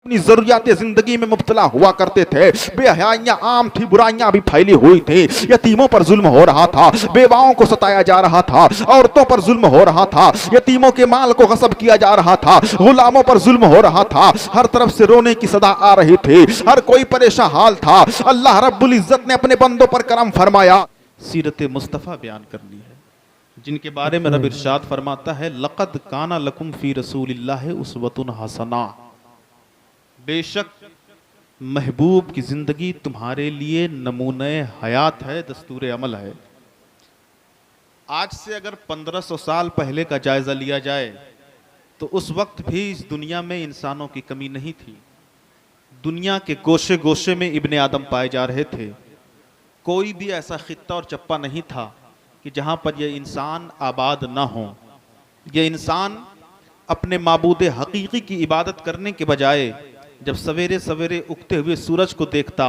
अपनी जरूरियात जिंदगी में मुब्तला हुआ करते थे। बेहयाइयां आम थी, बुराइयां भी फैली हुई थी। यतीमों पर जुल्म हो रहा था, बेवाओं को सताया जा रहा था, औरतों पर जुल्म हो रहा था, यतीमों के माल को गस्ब किया जा रहा था, गुलामों पर जुल्म हो रहा था। हर तरफ से रोने की सदा आ रही थी, हर कोई परेशान हाल था। अल्लाह रब्बुल इज्जत ने अपने बंदों पर करम फरमाया। सीरत मुस्तफ़ा बयान करनी है, जिनके बारे में रब इरशाद फरमाता है, लक़द काना लकुम फी रसूलिल्लाहि उस्वतुन हसना। बेशक महबूब की जिंदगी तुम्हारे लिए नमूने हयात है, दस्तूर अमल है। आज से अगर 1500 साल पहले का जायजा लिया जाए तो उस वक्त भी इस दुनिया में इंसानों की कमी नहीं थी। दुनिया के गोशे गोशे में इब्ने आदम पाए जा रहे थे। कोई भी ऐसा खित्ता और चप्पा नहीं था कि जहां पर यह इंसान आबाद ना हो। यह इंसान अपने माबूद हकीकी की इबादत करने के बजाय जब सवेरे सवेरे उगते हुए सूरज को देखता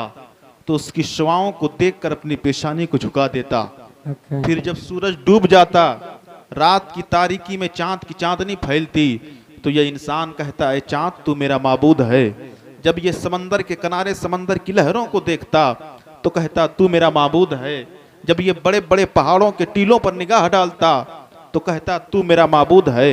तो उसकी शुआओं को देखकर अपनी पेशानी को झुका देता। फिर जब सूरज डूब जाता, रात की तारीकी में चांद की चांदनी फैलती, तो यह इंसान कहता है, चांद तू मेरा माबूद है। जब ये समंदर के किनारे समंदर की लहरों को देखता तो कहता, तू मेरा माबूद है। जब ये बड़े बड़े पहाड़ों के टीलों पर निगाह डालता तो कहता, तू मेरा माबूद है।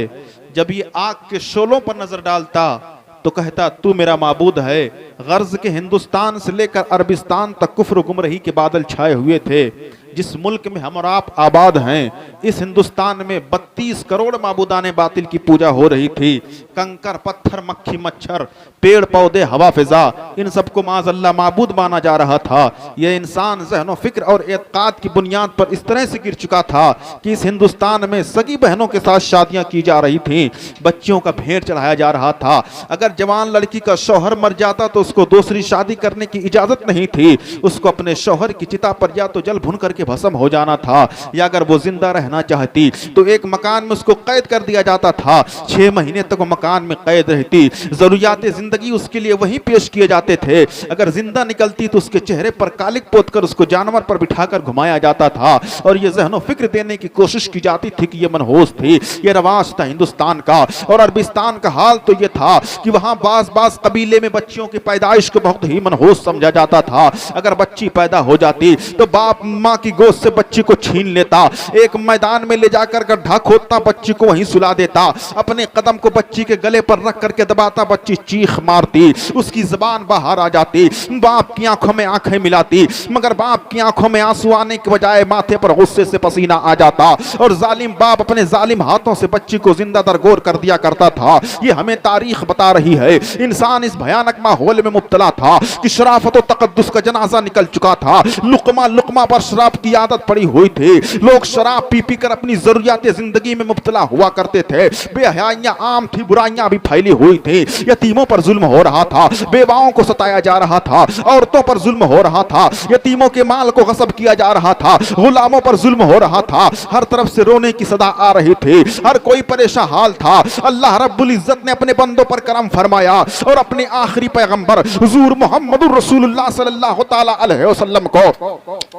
जब ये आग के शोलों पर नजर डालता तो कहता, तू मेरा माबूद है। गर्ज के हिंदुस्तान से लेकर अरबिस्तान तक कुफ्र गुमराही के बादल छाए हुए थे। जिस मुल्क में हम और आप आबाद हैं, इस हिंदुस्तान में 32 करोड़ माबूदाने बातिल की पूजा हो रही थी। कंकर पत्थर, मक्खी मच्छर, पेड़ पौधे, हवा फिजा, इन सबको माज़अल्लाह माबूद माना जा रहा था। यह इंसान ज़हन फिक्र और एतकाद की बुनियाद पर इस तरह से गिर चुका था कि इस हिंदुस्तान में सगी बहनों के साथ शादियां की जा रही थी, बच्चियों का भेंट चढ़ाया जा रहा था। अगर जवान लड़की का शौहर मर जाता तो उसको दूसरी शादी करने की इजाजत नहीं थी। उसको अपने शौहर की चिता पर या तो जल भुन करके भस्म हो जाना था, या अगर वो जिंदा रहना चाहती तो एक मकान में उसको कैद कर दिया जाता था। 6 महीने तक वो मकान में कैद रहती। जरूरियात जिंदगी उसके लिए वहीं पेश किए जाते थे। अगर जिंदा निकलती तो उसके चेहरे पर कालिक पोत कर उसको जानवर पर बिठाकर घुमाया जाता था और ये ज़हनो फिक्र देने की कोशिश की जाती थी कि ये मनहूस थी। ये रवाज था हिंदुस्तान का। और अरबिस्तान का हाल तो ये था कि वहां बास कबीले में बच्चियों की पैदाइश को बहुत ही मनहूस समझा जाता था। अगर बच्ची पैदा हो जाती तो बाप माँ की गोद से बच्ची को छीन लेता, एक मैदान में ले जाकर गड्ढा खोदता, बच्ची को वहीं सुला देता, अपने कदम को बच्ची के गले पर रख करके दबाता, बच्ची चीख मारती, उसकी जुबान बाहर आ जाती। बाप की आंखों में आंखें मिलाती, मगर बाप की आंखों में आंसू आने के बजाय माथे पर गुस्से से पसीना आ जाता और जालिम बाप अपने जालिम हाथों से बच्ची को जिंदा दरगोर कर दिया करता था। ये हमें तारीख बता रही है। इंसान इस भयानक माहौल में मुब्तला था कि शराफत और तकद्दुस का जनाजा निकल चुका था। लुकमा लुकमा पर शराब की आदत पड़ी हुई थी। लोग शराब पी पी कर अपनी जरूरियात जिंदगी में मुब्तला हुआ करते थे। बेहयाइयां आम थी, बुराइयां भी फैली हुई थी। यतीमों पर जुल्म हो रहा था, बेवाओं को सताया जा रहा था, औरतों पर जुल्म हो रहा था, यतीमों के माल को गस्ब किया जा रहा था, गुलामों पर जुल्म हो रहा था। हर तरफ से रोने की सदा आ रही थी, हर कोई परेशान हाल था। अल्लाह रब्बुल इज्जत ने अपने बंदों पर करम फरमाया और अपने आखिरी पैगंबर हुजूर मोहम्मदुर रसूलुल्लाह सल्लल्लाहु तआला अलैहि वसल्लम को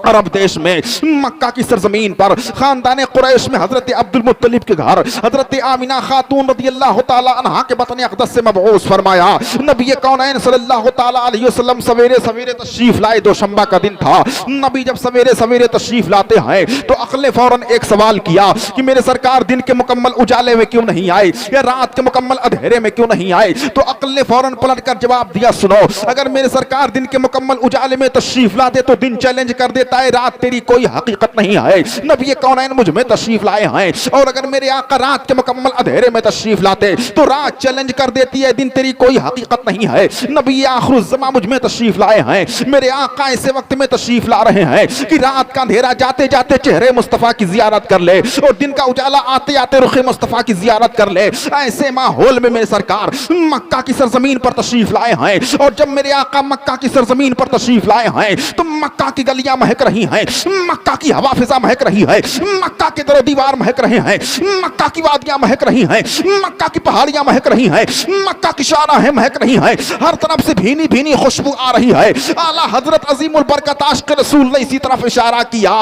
अरब देश में मक्का की सरजमीन पर खानदान कुरैश में हजरत अब्दुल मुत्तलिब के घर हजरत आमिना खातून रदियल्लाहु ताला अन्हा के बतन अक़दस से मबऊस फरमाया। नबी कौनैन सल्लल्लाहु ताला अलैहि वसल्लम सवेरे सवेरे तशरीफ लाए। दोशंबा का दिन था। नबी जब सवेरे सवेरे तशरीफ लाते हैं तो अक़ल फौरन एक सवाल किया कि मेरे सरकार दिन के मुकम्मल उजाले में क्यों नहीं आए, या रात के मुकम्मल अंधेरे में क्यों नहीं आए। तो अक़ल फौरन पलट कर जवाब दिया, सुनो, अगर मेरे सरकार दिन के मुकम्मल उजाले में तशरीफ लाते तो दिन चैलेंज कर देता है, रात तेरी कोई हकीकत नहीं है। नबी कौनैन मुझ में तशरीफ लाए हैं, और अगर मेरे आका रात के मुकम्मल अंधेरे में तशरीफ लाते तो रात चैलेंज कर देती है, दिन तेरी कोई हकीकत नहीं है। नबी आखिरुज़्ज़मा मुझ में तशरीफ लाए हैं, मेरे आका ऐसे वक्त में तशरीफ ला रहे हैं कि रात का अंधेरा जाते जाते चेहरे मुस्तफ़ा की जियारत कर ले और दिन का उजाला आते आते रुखे मुस्तफ़ा की जियारत कर ले। ऐसे माहौल में मेरे सरकार मक्का की सरजमीन पर तशरीफ लाए हैं, और जब मेरे आका मक्का की सरजमीन पर तशरीफ लाए हैं तो मक्का की गलियां महक रही हैं, मक्का की हवा फिजा महक रही है, मक्का के दरो दीवार महक रहे हैं, मक्का की वादियां महक रही हैं, मक्का की पहाड़ियां महक रही हैं, मक्का की शाहराहें महक रही हैं, हर तरफ से भीनी भीनी खुशबू आ रही है। आला हजरत अजीमुल बरकत आशिक़ रसूल ने इसी तरफ इशारा किया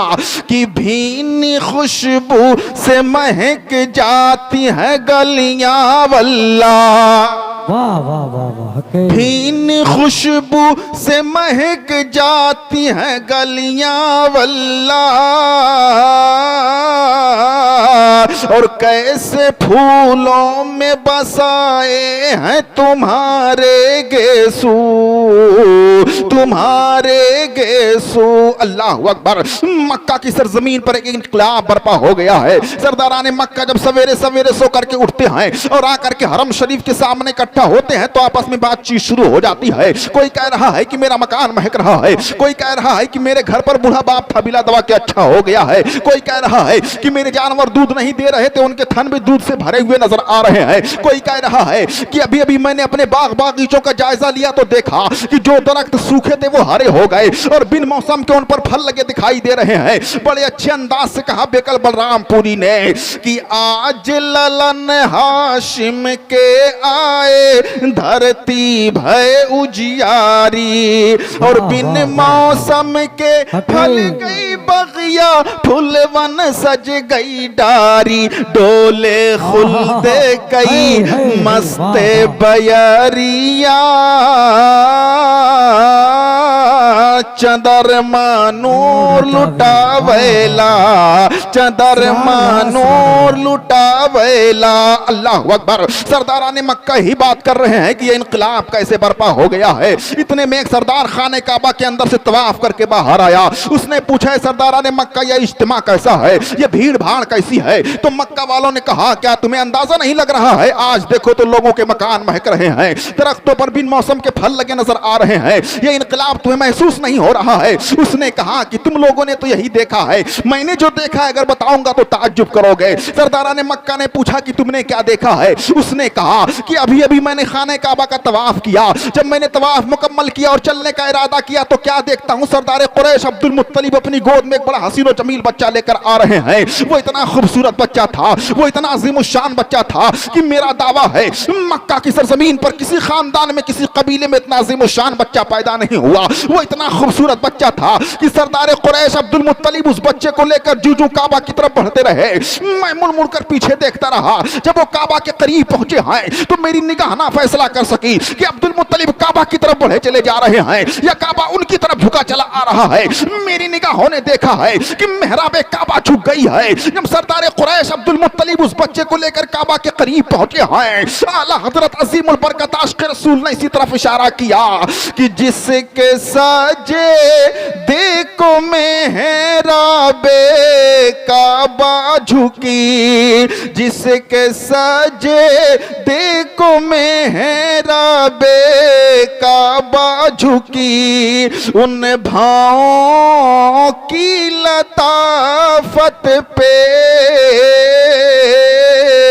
कि भीनी खुशबू से महक जाती है गलियां वल्लाह। वाह वाह वाह वाह। भीन खुशबू से महक जाती हैं गलियां वल्ला, और कैसे फूलों में बसाए हैं तुम्हारे गेसू, तुम्हारे गेसू। अल्लाह अकबर। मक्का की सरजमीन पर एक इंकलाब बर्पा हो गया है। सरदारान मक्का जब सवेरे सवेरे सो करके उठते हैं और आकर के हरम शरीफ के सामने इकट्ठा होते हैं तो आपस में बातचीत शुरू हो जाती है। कोई कह रहा है कि मेरा मकान महक रहा है, कोई कह रहा है कि मेरे घर पर बूढ़ा बाप था बिला दवा के अच्छा हो गया है, कोई कह रहा है कि मेरे जानवर दूध नहीं दे रहे थे उनके थन भी दूध से भरे हुए नजर आ रहे हैं, कोई कह रहा है कि अभी अभी मैंने अपने बाग बागीचों का जायजा लिया तो देखा कि जो दरख्त सूखे थे वो हरे हो गए और बिन मौसम के उन पर फल लगे दिखाई दे रहे हैं। बड़े अच्छे अंदाज से कहा बेकल बलरामपुरी ने कि आज ललन हाशिम के आए धरती भय उजियारी, और बिन मौसम के फल गई बगिया फुलवन सज गई डारी, डोले खुलदे कई मस्ते बयरिया, चंदरमा नूर लुटावेला, चंदरमा नूर लुटावेला। अल्लाह अकबर। सरदारान मक्का ही बात कर रहे हैं कि ये इनकलाब कैसे बर्पा हो गया है। इतने में एक सरदार खाने काबा के अंदर से तवाफ करके बाहर आया। उसने पूछा है सरदारान मक्का ये इज्तिमा कैसा है, ये भीड़ भाड़ कैसी है? तो मक्का वालों ने कहा क्या तुम्हें अंदाजा नहीं लग रहा है? आज देखो तो लोगों के मकान महक रहे हैं, दरख्तों पर बिन मौसम के फल लगे नजर आ रहे हैं, ये इनकलाब तुम्हें महसूस नहीं हो रहा है? उसने कहा कि तुम लोगों ने तो यही देखा है, मैंने जो देखा है अगर बताऊंगा तो ताज्जुब करोगे। सरदारान मक्का ने पूछा कि तुमने क्या देखा है? उसने कहा कि अभी अभी मैंने खाने काबा का तवाफ किया, जब मैंने तवाफ मुकम्मल किया और चलने का इरादा किया तो क्या देखता हूं सरदार कुरैश अब्दुल मुत्तलिब अपनी गोद में एक बड़ा हसीन और जमील बच्चा लेकर आ रहे हैं। वो इतना खूबसूरत बच्चा था, वो इतना अजीमुशान बच्चा था कि मेरा दावा है मक्का की सरजमीन पर किसी खानदान में किसी कबीले में इतना अजीमुशान बच्चा पैदा नहीं हुआ। वो इतना खूबसूरत बच्चा था कि सरदार कुरैश अब्दुल मुत्तलिब उस बच्चे को लेकर जूजू काबा की तरफ बढ़ते रहे। मैं मुड़ मुड़ कर पीछे देखता रहा। जब वो काबा के करीब पहुंचे हैं तो मेरी निगाह ना फैसला कर सकी कि अब्दुल मुत्तलिब काबा की तरफ बढ़े चले जा रहे हैं या काबा उनकी तरफ झुका चला आ रहा है। मेरी निगाहों ने देखा है कि मेहराबे काबा झुक गई है। जब सरदार कुरैश अब्दुल मुत्तलिब उस बच्चे को लेकर काबा के करीब पहुंचे हैं, आला हजरत अजीमुल बरकत आशिक़ रसूल ने इसी तरफ इशारा किया कि जिसके सजे देखो मेहराबे काबा झुकी, जिसके सजे देखो मेहराबे काबा झुकी, उन भावों की लताफत पे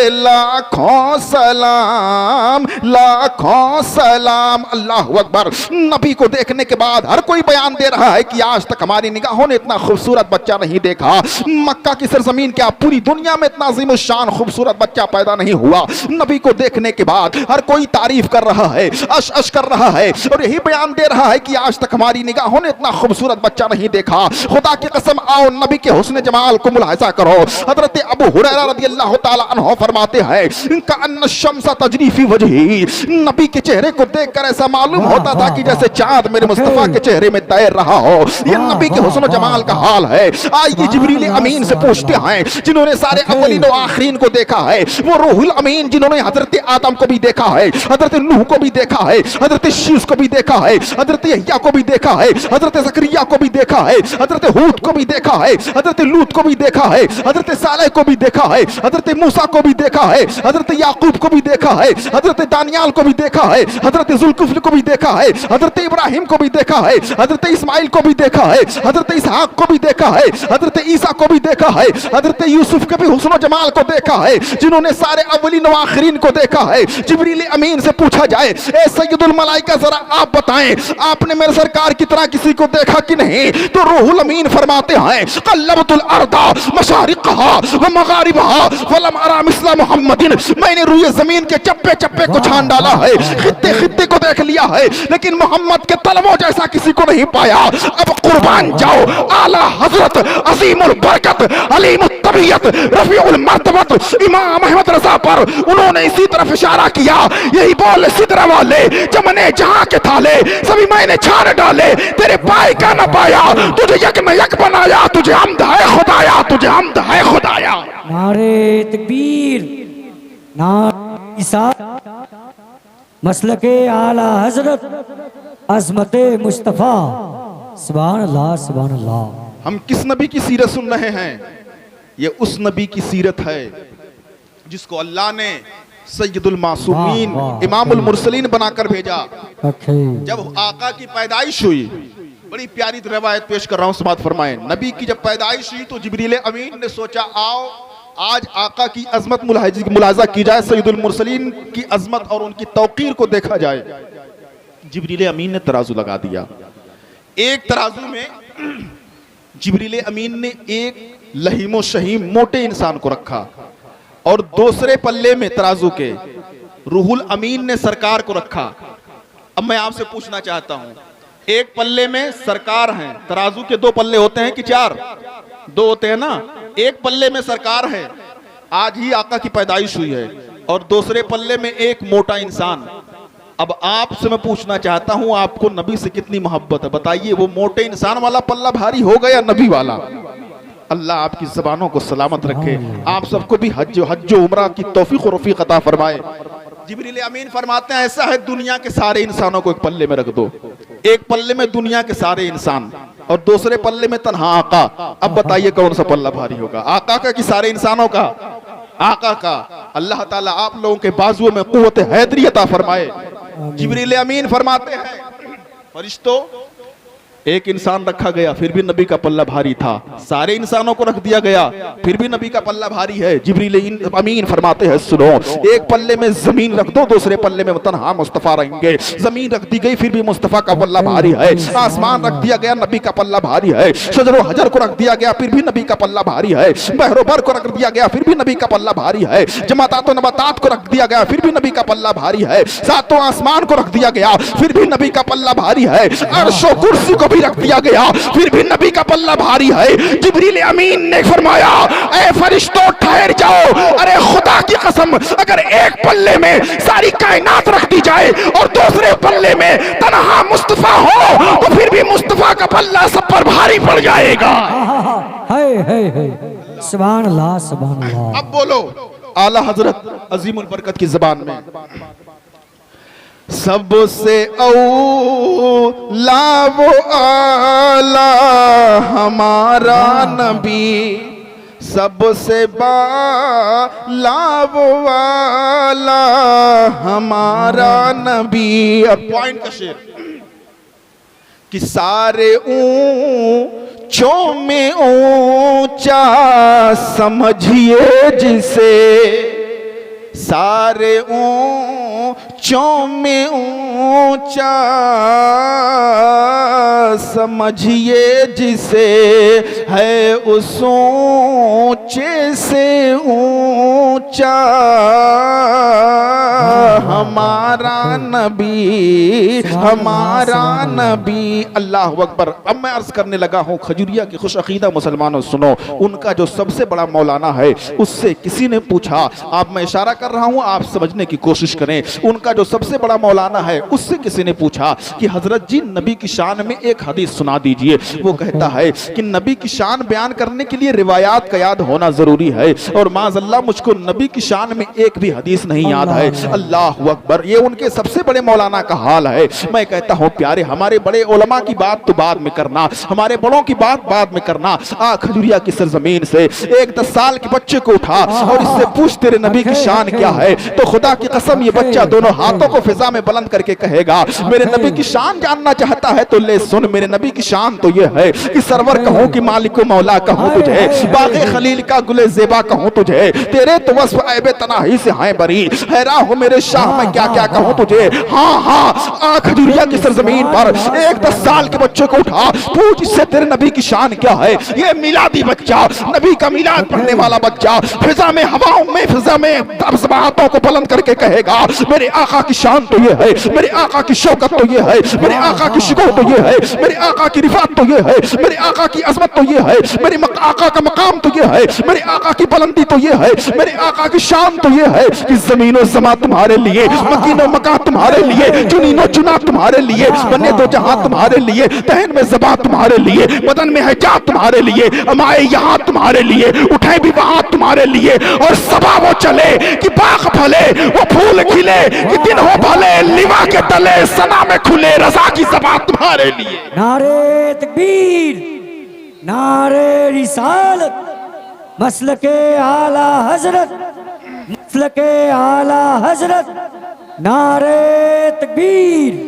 लाखों सलाम, लाखों सलाम। अल्लाह अकबर। नबी को देखने के बाद हर कोई बयान दे रहा है कि आज तक हमारी निगाहों ने इतना खूबसूरत बच्चा नहीं देखा। मक्का की सरजमीन क्या पूरी दुनिया में इतना अजीमुशान खूबसूरत बच्चा पैदा नहीं हुआ। नबी को देखने के बाद हर कोई तारीफ कर रहा है, अश अश कर रहा है और यही बयान दे रहा है कि आज तक हमारी निगाहों ने इतना खूबसूरत बच्चा नहीं देखा। खुदा की कसम आओ नबी के हुस्न जमाल को मुलाहिजा करो। हजरत अबू हुरैरा रज़ियल्लाहु ताला अन्हु फरमाते हैं इनका अन्ना शम्स तजरी फी वजही, नबी के चेहरे को देखकर ऐसा मालूम होता था कि जैसे चांद मेरे मुस्तफा के चेहरे में तैर रहा हो। ये नबी के हुस्न जमाल का हाल है। आइए जिब्रील अमीन से पूछते हैं जिन्होंने सारे अव्वलीन व आखिरीन को देखा है, वो रूहुल अमीन जिन्होंने हजरत आदम को भी देखा है, हजरत नूह को भी देखा है, हजरत शीश को भी देखा है, हजरत यहया को भी देखा है, हजरत ज़करिया को भी देखा है, हजरत हूद को भी देखा है, हजरत लूत को भी देखा है, हजरत सालेह को भी देखा है, हजरत मूसा को भी देखा है, हजरत याकूब को भी देखा है, हजरत दानियाल को भी देखा है, हजरत जुल्कुफ्ल को भी देखा है, हजरत इब्राहिम को भी देखा है, हजरत इस्माइल को भी देखा है, हजरत इसहाक को भी देखा है, हजरत ईसा को भी देखा है, हजरत यूसुफ के भी हुस्न जमाल को देखा है, जिन्होंने सारे अव्वलीन व आखिरीन को देखा है। जिब्रील अमीन से पूछा जाए ए सय्यदुल मलाइका जरा आप बताएं आपने मेरे सरकार की तरह किसी को देखा कि नहीं? तो रूहुल अमीन फरमाते हैं क़ल्लबतुल अर्दा मशारिक़हा व मगारिबहा फलम अरा मिस्ला मुहम्मदिन, मैंने रूए जमीन के चप्पे चप्पे को छान डाला है, खित्ते खित्ते को देख लिया है, लेकिन मोहम्मद के तलवों जैसा किसी को नहीं पाया। अब कुर्बान जाओ आला हजरत अजीमुल बरकत अलीमुत तबीयत रफीउल मरतबत इमाम अहमद रजा पर उन्होंने इसी तरफ इशारा किया, यही बोल सिदरा वाले जमने जहां के थाले सभी मैंने छान डाले, तेरे पाए का न पाया, तुझे यक में यक बनाया, तुझे हमद है खुदाया, तुझे हमद है खुदाया। नारे तकबीर, नारे इसात, मसलके आला हजरत अज़मते मुस्तफ़ा, सुभान अल्लाह सुभान अल्लाह। हम किस नबी की सीरत सुन रहे हैं? ये उस नबी की सीरत है जिसको अल्लाह ने सैयदुल मासूमीन इमामुल मुरसलीन बनाकर भेजा। जब आका की पैदाइश हुई, बड़ी प्यारी रवायत पेश कर रहा हूं, समात फरमाएं। नबी की जब पैदाइश हुई तो जिब्रील अमीन ने सोचा आओ आज आका की अजमत मुलाजा की जाए, सैयदुल मुरसलीन की अजमत और उनकी तौकीर को देखा जाए। जिब्रील अमीन ने तराजू लगा दिया। एक तराजू में जिब्रील अमीन ने एक लहीमो शहीम मोटे इंसान को रखा और दूसरे पल्ले में तराजू के रूहुल अमीन ने सरकार को रखा। अब मैं आपसे पूछना चाहता हूं, एक पल्ले में सरकार हैं, तराजू के दो पल्ले होते हैं कि चार? दो होते हैं ना। एक पल्ले में सरकार है, आज ही आका की पैदाइश हुई है, और दूसरे पल्ले में एक मोटा इंसान। अब आपसे मैं पूछना चाहता हूं, आपको नबी से कितनी मोहब्बत है? बताइए, वो मोटे इंसान वाला पल्ला भारी हो गया नबी वाला? अल्लाह आपकी ज़बानों को सलामत रखे, आप सबको भी हज उम्रा की तौफीक और रफीक अता फरमाए। जिब्रील अमीन फरमाते हैं ऐसा है दुनिया के सारे इंसानों को एक पल्ले में रख दो, एक पल्ले में दुनिया के सारे इंसान और दूसरे पल्ले में तन्हा आका। अब बताइए कौन सा पल्ला भारी होगा, आका का कि सारे इंसानों का? आका का। अल्लाह ताला आप लोगों के बाजुओं में कुव्वत हैदरी अता फरमाए। जिब्रील अमीन फरमाते हैं फरिश्तों, एक इंसान रखा गया फिर भी नबी का पल्ला भारी था, सारे इंसानों को रख दिया गया फिर भी नबी का पल्ला भारी है। जिब्रील अमीन फरमाते हैं सुनो, एक पल्ले में जमीन रख दो, दूसरे पल्ले में तन्हा मुस्तफा रहेंगे। जमीन रख दी गई फिर भी मुस्तफा का पल्ला भारी है, आसमान रख दिया गया नबी का पल्ला भारी है, शजरो हजर को रख दिया गया फिर भी नबी का पल्ला भारी है, बहरोबर को रख दिया गया फिर भी नबी का पल्ला भारी है, जमातात नबातात को रख दिया गया फिर भी नबी का पल्ला भारी है, सातों आसमान को रख दिया गया फिर भी नबी का पल्ला भारी है, अर्शो कुर्सी को रख दिया गया फिर भी नबी का पल्ला भारी है। जिब्रील अमीन ने फरमाया ऐ फरिश्तों ठहर जाओ, अरे खुदा की कसम अगर एक पल्ले में सारी कायनात रख दी जाए और दूसरे पल्ले में तन्हा मुस्तफा हो तो फिर भी मुस्तफा का पल्ला सब पर भारी पड़ जाएगा। सुभान अल्लाह सुभान अल्लाह। अब बोलो आला हजरत अजीमुल बरकत की जुबान में, सबसे औला वो आला हमारा नबी, सबसे बाला वो आला हमारा नबी। अब पॉइंट का शेर कि सारे ऊंचों में ऊंचा समझिए जिसे, सारे ऊंचों में ऊंचा समझिए जिसे, है उस ऊंचे से ऊंचा हमारा नबी, हमारा नबी। अल्लाह अकबर। अब मैं अर्ज करने लगा हूँ खजुरिया के खुश अकीदा मुसलमानों सुनो, उनका जो सबसे बड़ा मौलाना है उससे किसी ने पूछा, आप मैं इशारा कर रहा हूँ आप समझने की कोशिश करें, उनका जो सबसे बड़ा मौलाना है उससे किसी ने पूछा कि हजरत जी नबी की शान में एक हदीस सुना दीजिए। वो कहता है कि नबी की शान बयान करने के लिए रिवायात का याद होना जरूरी है, और माज़अल्लाह मुझको नबी की शान में एक भी हदीस नहीं याद है। अल्लाह अकबर। ये उनके सबसे बड़े मौलाना का हाल है। मैं कहता हूँ प्यारे, हमारे बड़े उलमा की बात तो बाद में करना, हमारे बड़ों की बात बाद में करना। खजूरिया की सरजमीन से एक 10 साल के बच्चे को उठा और इससे पूछ तेरे नबी की शान क्या है, तो खुदा की कसम ये बच्चा दोनों हाथों को फिजा में बुलंद करके कहेगा मेरे नबी की शान जानना चाहता है तो ले सुन, मेरे नबी की शान तो ये है कि सरवर कहूँ कि मालिक मौला कहूँ तुझे, बाग़े खलील का गुले ज़ेबा कहूँ तुझे, तेरे तो वस्फ़ ऐबे तनाही से हैं बरी, हैरान हो मेरे शाह मैं क्या क्या कहूँ तुझे। हाँ हाँ खजूरिया की सरजमीन पर एक 10 साल के बच्चे को उठा, पूछ इससे तेरे नबी की शान क्या है। ये मिलादी बच्चा, नबी का मिलाद पढ़ने वाला बच्चा फिजा में, हवाओं में, फिजा में हाथों को बुलंद करके कहेगा मेरे आका की शान तो ये है, मेरे आका की शौकत तो ये है, मेरे आका की गुफ्तगू तो ये है, मेरे आका की रिफात तो ये है, मेरे आका की अजमत तो ये है, मेरे आका का मकाम तो ये है, मेरे आका की बुलंदी तो ये है, मेरे आका की शान तो ये है कि जमीन और समा तुम्हारे लिए, मकीन और मकान तुम्हारे लिए, चुनीनो चुना तुम्हारे लिए, बने दो जहां तुम्हारे लिए, तहन में ज़बां तुम्हारे लिए, बदन में है जा तुम्हारे लिए, अमाए यहाँ तुम्हारे लिए, उठे भी वहां तुम्हारे लिए, और सबा वो चले कि बाग फले, वो फूल खिले कि दिन हो भले, लिवा के तले सना में खुले, रज़ा की ज़बां तुम्हारे लिए। नारे तकबीर, नारे रिसालत, मसलके आला हजरत, मसलके आला हजरत, नारे तकबीर,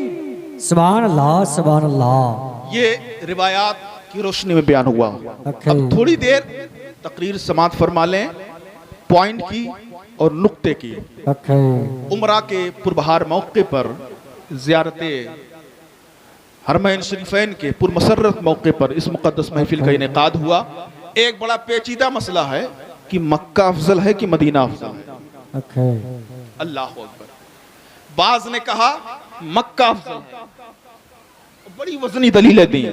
सुभान अल्लाह सुभान अल्लाह। ये रिवायात की रोशनी में बयान हुआ। अब थोड़ी देर तकरीर समात फरमा लें पॉइंट की और नुक्ते की। उमरा के पुरबहार मौके पर ज़ियारते हरमैन शरीफैन के पुरमसरत मौके पर इस मुक़द्दस महफिल का इनेकाद हुआ। एक बड़ा पेचीदा मसला है कि मक्का अफजल है कि मदीना अफजल है। अल्लाह अकबर। बाज ने कहा मक्का अफजल है, बड़ी वजनी दलीलें दी,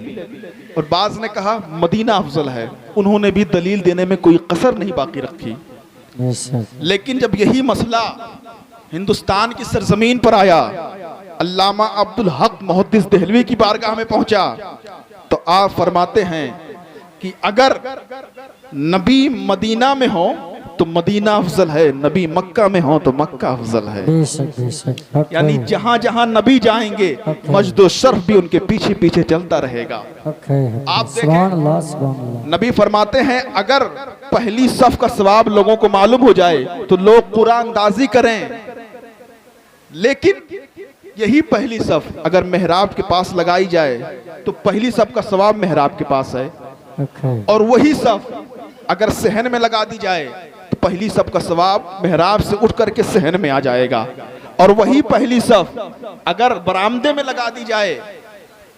और बाज ने कहा मदीना अफजल है। उन्होंने भी दलील देने में कोई कसर नहीं बाकी रखी। लेकिन जब यही मसला हिंदुस्तान की सरजमीन पर आया, अल्लामा अब्दुल हक मुहद्दिस देहलवी की बारगाह में पहुंचा, तो आप फरमाते हैं कि अगर नबी मदीना में हो तो मदीना अफजल है, नबी मक्का में हो तो मक्का अफजल है। यानी जहां जहां नबी जाएंगे मजदो शर्फ भी उनके पीछे पीछे चलता रहेगा। आप देखें नबी फरमाते हैं अगर पहली सफ का सवाब लोगों को मालूम हो जाए तो लोग कुरान अंदाजी करें, लेकिन यही पहली सफ अगर मेहराब के पास लगाई जाए तो पहली सफ का सवाब मेहराब के पास है, और वही सफ अगर सहन में लगा दी जाए तो पहली सफ का सवाब मेहराब से उठ करके सहन में आ जाएगा, और वही पहली सफ अगर बरामदे में लगा दी जाए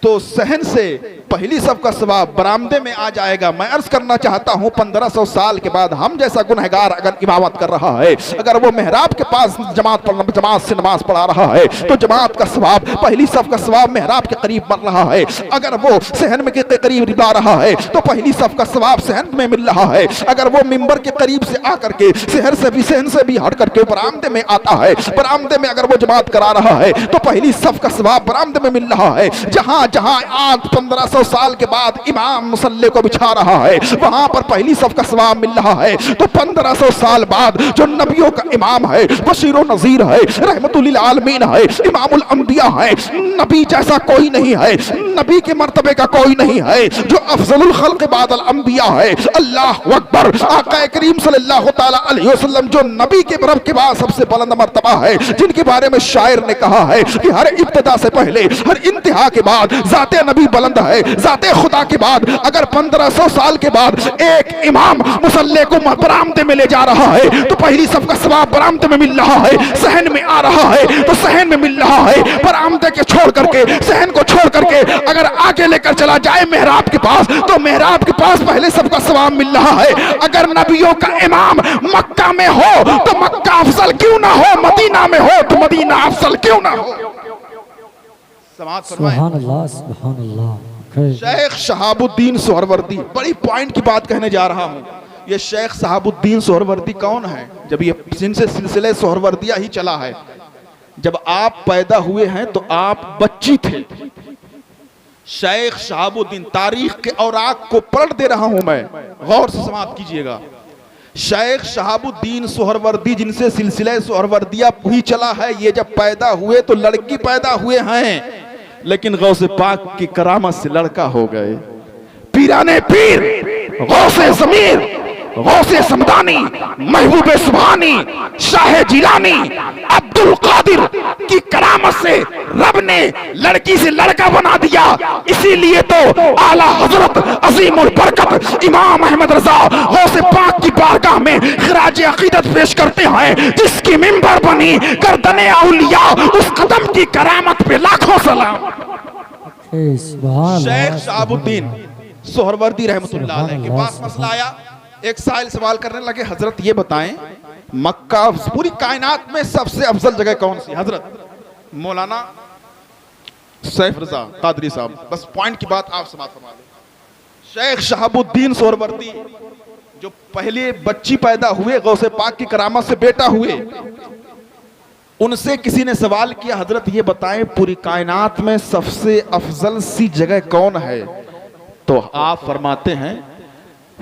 तो सहन से पहली सफ का सवाब बरामदे में आ जाएगा। मैं अर्ज करना चाहता हूं 1500 साल के बाद हम जैसा गुनहगार अगर इमामत कर रहा है, अगर वो मेहराब के पास जमात से नमाज पढ़ा रहा है तो जमात का सवाब, पहली सफ का सवाब मेहराब के करीब बन रहा है। अगर वो सहन में के करीब रिदा रहा है तो पहली सफ का सवाब सहन में मिल रहा है। अगर वो मिंबर के करीब से आकर के सहन से भी हट करके बरामदे में आता है, बरामदे में अगर वो जमात करा रहा है तो पहली सफ का सवाब बरामदे में मिल रहा है। जहां जहां आज 1500 साल के बाद इमाम मुसल्ले को बिछा रहा है वहां पर पहली सफ का सवाब मिल रहा है, तो 1500 साल बाद जो नबियों का इमाम है, बशीर नज़ीर है, रहमतुल लिल आलमीन है, इमामुल अंबिया है, नबी जैसा कोई नहीं है, नबी के मर्तबे का कोई नहीं है, जो अफजलुल खल्क़ बादल अंबिया है। अल्लाह अकबर। आका करीम सल्लल्लाहु तआला अलैहि वसल्लम जो नबी के रब के बाद सबसे बुलंद मर्तबा है, जिनके बारे में शायर ने कहा है कि हर इब्तिदा से पहले हर इंतहा के बाद जाते नबी बुलंद है, जाते खुदा के बाद अगर 1500 साल के बाद एक इमाम मुसल्ले को बरामदे में ले जा रहा है तो पहली सफ का सवाब बरामदे में मिल रहा है, सहन में आ रहा है तो सहन में मिल रहा है। बरामदे के छोड़ करके, सहन को छोड़ करके अगर आगे लेकर चला जाए मेहराब के पास तो मेहराब के पास पहले सफ का सवाब मिल रहा है। अगर नबियों का इमाम मक्का में हो तो मक्का अफजल क्यों ना हो, मदीना में हो तो मदीना अफजल क्यों ना हो। सुभान अल्लाह सुभान अल्लाह। शेख शहाबुद्दीन सोहरवर्दी, बड़ी पॉइंट की बात कहने जा रहा हूं। ये शेख शहाबुद्दीन सोहरवर्दी कौन है? जब ये जिनसे सिलसिले सोहरवर्दिया ही चला है, जब आप पैदा हुए हैं तो आप बच्ची थे। शेख शहाबुद्दीन, तारीख के औराक को पलट दे रहा हूं मैं, गौर से समाप्त कीजिएगा। शेख शहाबुद्दीन सोहरवर्दी जिनसे सिलसिला सोहरवर्दिया ही चला है, ये जब पैदा हुए तो लड़की पैदा हुए हैं, लेकिन गौसे पाक की करामत से लड़का हो गए। पीराने पीर, गौसे ज़मीर, गौसे समदानी, महबूबे सुभानी, शाह जिलानी, अब्दुल कादिर की करामत से रब ने लड़की से लड़का बना दिया। इसीलिए तो आला हजरत अजीमुल बरकत इमाम अहमद रजा गौसे पाक की बारगाह में खिराज अकीदत पेश करते हैं, जिसकी मिंबर बनी गर्दने औलिया, उस कदम की करामत पे लाखों सलाम। शेख शहाबुद्दीन सोहरवर्दी रहमतुल्लाह अलैह के पास मसला आया। एक साइल सवाल करने लगे, हजरत ये बताएं मक्का पूरी कायनात में सबसे अफजल जगह कौन सी? हजरत मौलाना सैफ रजा कादरी साहब, बस पॉइंट की बात आप समाप्त फरमा लें। शेख शहाबुद्दीन सोहरवर्दी जो पहले बच्ची पैदा हुए, गौसे पाक की करामत से बेटा हुए, उनसे किसी ने सवाल किया, हजरत ये बताएं पूरी कायनात में सबसे अफजल सी जगह कौन है? तो आप फरमाते हैं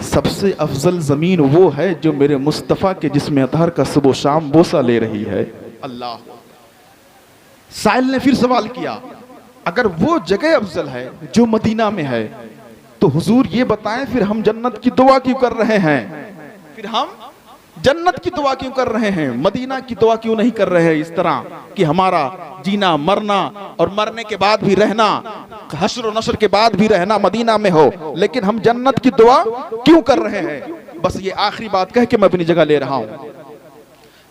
सबसे अफजल जमीन वो है जो मेरे मुस्तफ़ा के जिस्म अतहर का सुबह शाम बोसा ले रही है। अल्लाह। साइल ने फिर सवाल किया, अगर वो जगह अफजल है जो मदीना में है, तो हुजूर ये बताएं फिर हम जन्नत की दुआ क्यों कर रहे हैं? फिर हम जन्नत की दुआ क्यों कर रहे हैं? मदीना की दुआ क्यों नहीं कर रहे हैं? इस तरह कि हमारा जीना मरना और मरने के बाद भी रहना, हश्र और नश्र के बाद भी रहना मदीना में हो, लेकिन हम जन्नत की दुआ क्यों कर रहे हैं? बस ये आखिरी बात कह के मैं अपनी जगह ले रहा हूं।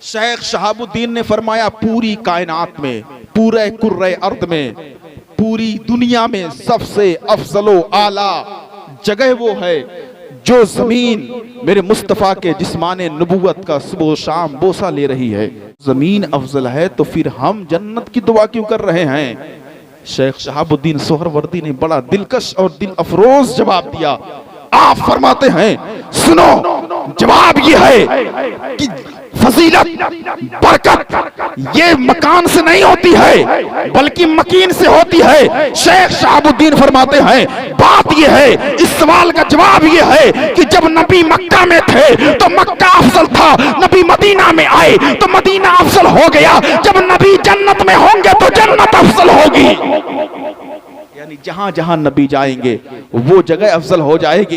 शेख शहाबुद्दीन ने फरमाया पूरी कायनात में, पूरे कुर्रे अर्द में, पूरी दुनिया में सबसे अफजलो आला जगह वो है जो जमीन मेरे मुस्तफ़ा के जिस्माने नबूवत का सुबह शाम बोसा ले रही है। जमीन अफजल है तो फिर हम जन्नत की दुआ क्यों कर रहे हैं? शेख शहाबुद्दीन सोहरवर्दी ने बड़ा दिलकश और दिल अफरोज जवाब दिया। आप फरमाते हैं, सुनो, जवाब ये है कि फजीलत बरकत ये मकान से नहीं होती है बल्कि मकीन से होती है। शेख शहाबुद्दीन फरमाते हैं बात ये है, इस सवाल का जवाब ये है कि जब नबी मक्का में थे तो मक्का अफजल था, नबी मदीना में आए तो मदीना अफजल हो गया, जब नबी जन्नत में होंगे तो जन्नत अफजल होगी। यानी जहां जहां नबी जाएंगे वो जगह अफजल हो जाएगी।